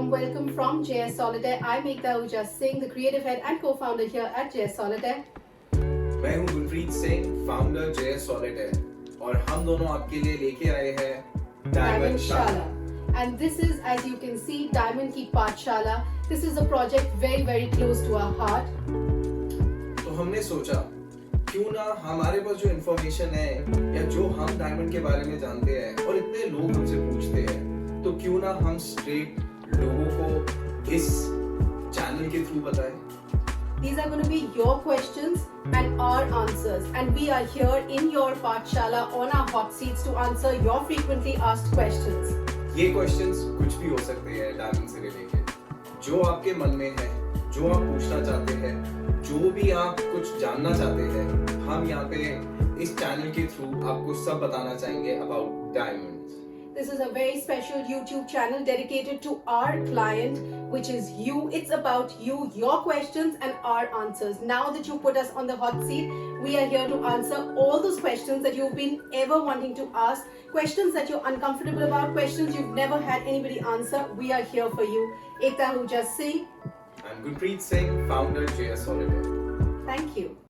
warm welcome from JS Solitaire. I'm Ekta Ahuja Singh, the creative head and co-founder here at JS Solitaire. मैं हूं Gurpreet Singh, founder JS Solitaire, और हम दोनों आपके लिए लेके आए हैं Diamondshala. And this is, as you can see, Diamond की पाठशाला. This is a project very, very close to our heart. तो हमने सोचा क्यों ना हमारे पास जो इन्फॉर्मेशन है या जो हम डायमंड के बारे में जानते हैं और इतने लोग हमसे पूछते हैं, तो क्यों ना हम स्ट्रेट लोगों को इस चैनल के थ्रू बताएं. These are going to be your questions and our answers, and we are here in your Pathshala on our hot seats to answer your frequently asked questions. ये क्वेश्चंस कुछ भी हो सकते हैं डायमंड से related, जो आपके मन में है, जो आप पूछना चाहते हैं, जो भी आप कुछ जानना चाहते हैं, हम यहाँ पे इस चैनल के थ्रू आपको सब बताना चाहेंगे about diamonds. This is a very special YouTube channel dedicated to our client, which is you. It's about you, your questions and our answers. Now that you put us on the hot seat, we are here to answer all those questions that you've been ever wanting to ask, questions that you're uncomfortable about, questions you've never had anybody answer. We are here for you. Ekta Ahuja Singh. I'm Gurpreet Singh, founder JS Solitaire. Thank you.